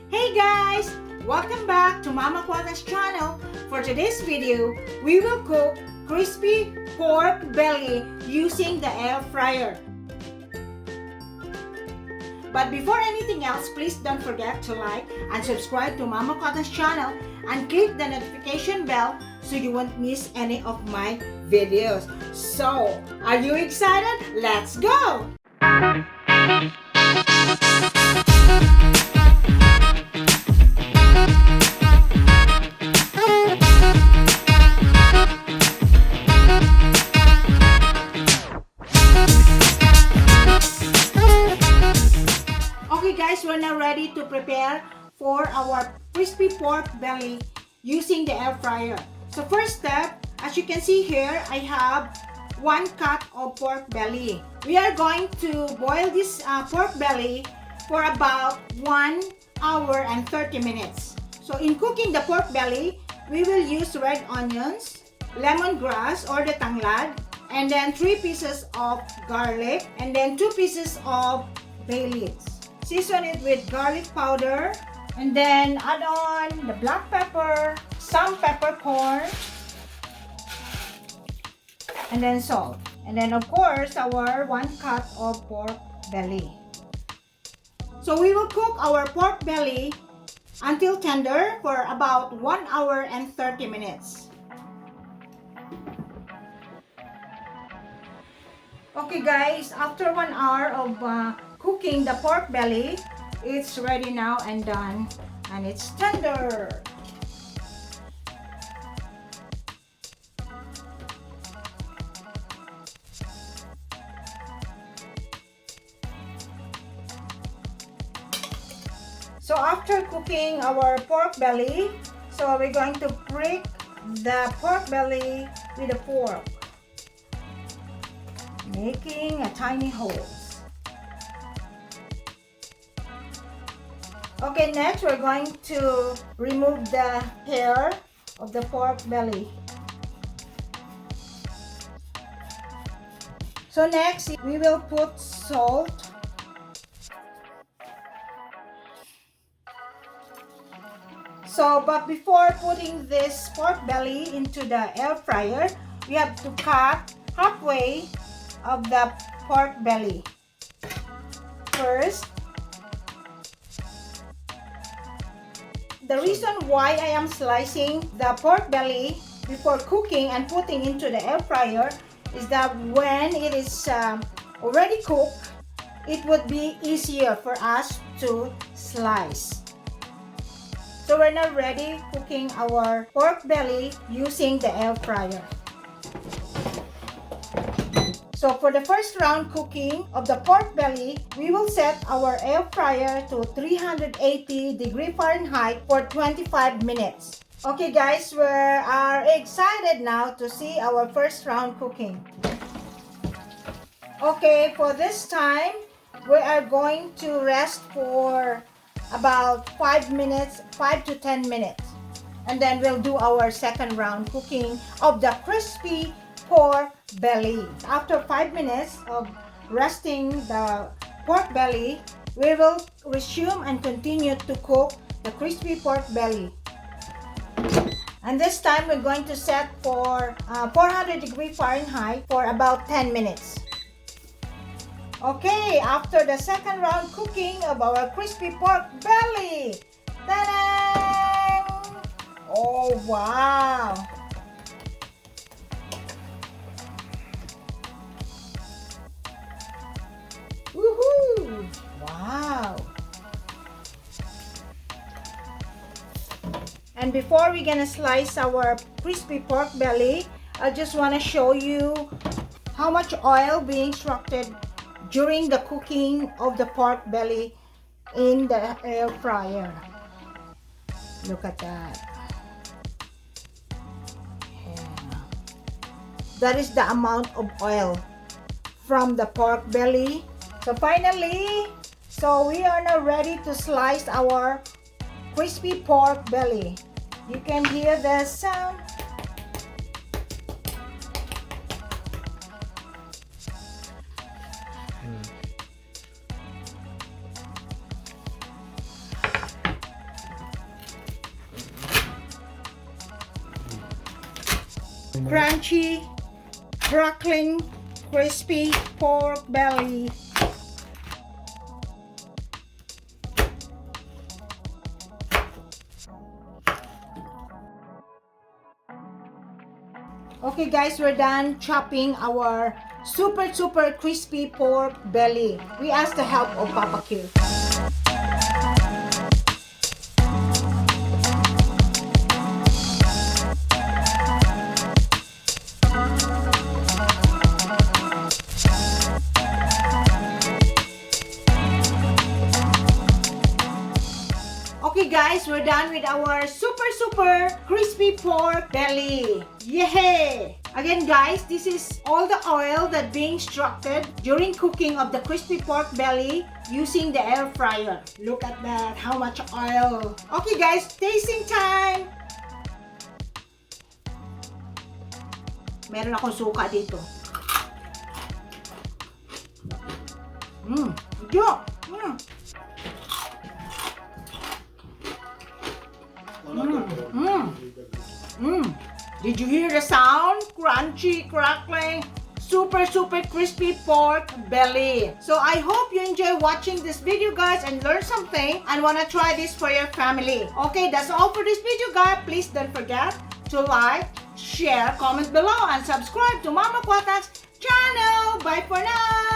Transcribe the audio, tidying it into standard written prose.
Hey guys! Welcome back to Mama Quatang's channel. For today's video, we will cook crispy pork belly using the air fryer. But before anything else, please don't forget to like and subscribe to Mama Quatang's channel and click the notification bell so you won't miss any of my videos. So, are you excited? Let's go! Okay guys, we're now ready to prepare for our crispy pork belly using the air fryer. So first step, as you can see here, I have 1 cut of pork belly. We are going to boil this pork belly for about 1 hour and 30 minutes. So in cooking the pork belly, we will use red onions, lemongrass or the tanglad, and then 3 pieces of garlic, and then 2 pieces of bay leaves. Season it with garlic powder, and then add on the black pepper, some peppercorn, and then salt. And then of course our 1 cut of pork belly. So we will cook our pork belly until tender for about 1 hour and 30 minutes. Okay guys, after 1 hour of cooking the pork belly, it's ready now and done, and it's tender. So after cooking our pork belly, so we're going to prick the pork belly with a fork, making a tiny holes. Okay, next we're going to remove the hair of the pork belly. So next we will put salt, but before putting this pork belly into the air fryer, we have to cut halfway of the pork belly. First, the reason why I am slicing the pork belly before cooking and putting into the air fryer is that when it is already cooked, it would be easier for us to slice. So we're now ready cooking our pork belly using the air fryer. So for the first round cooking of the pork belly, we will set our air fryer to 380 Fahrenheit for 25 minutes. Okay guys, we are excited now to see our first round cooking. Okay, for this time, we are going to rest for about 5 to 10 minutes. And then we'll do our second round cooking of the crispy pork belly. After 5 minutes of resting the pork belly, we will resume and continue to cook the crispy pork belly. And this time we're going to set for 400 Fahrenheit for about 10 minutes. Okay, after the second round cooking of our crispy pork belly, ta-da! Oh wow! Woohoo! Wow! And before we're gonna slice our crispy pork belly, I just want to show you how much oil being extracted during the cooking of the pork belly in the air fryer. Look at that. Yeah. That is the amount of oil from the pork belly. So finally, we are now ready to slice our crispy pork belly. You can hear the sound. crunchy, crackling, crispy pork belly. Okay guys, we're done chopping our super crispy pork belly. We asked the help of Papa Q. Okay guys, we're done with our super crispy pork belly. Yay! Again guys, this is all the oil that being extracted during cooking of the crispy pork belly using the air fryer. Look at that, how much oil. Okay guys, tasting time! Meron akong suka dito. Medyo. Did you hear the sound? Crunchy, crackling, super crispy pork belly. So I hope you enjoy watching this video guys and learn something and wanna try this for your family. Okay, that's all for this video guys. Please don't forget to like, share, comment below and subscribe to Mama Quatang's channel. Bye for now.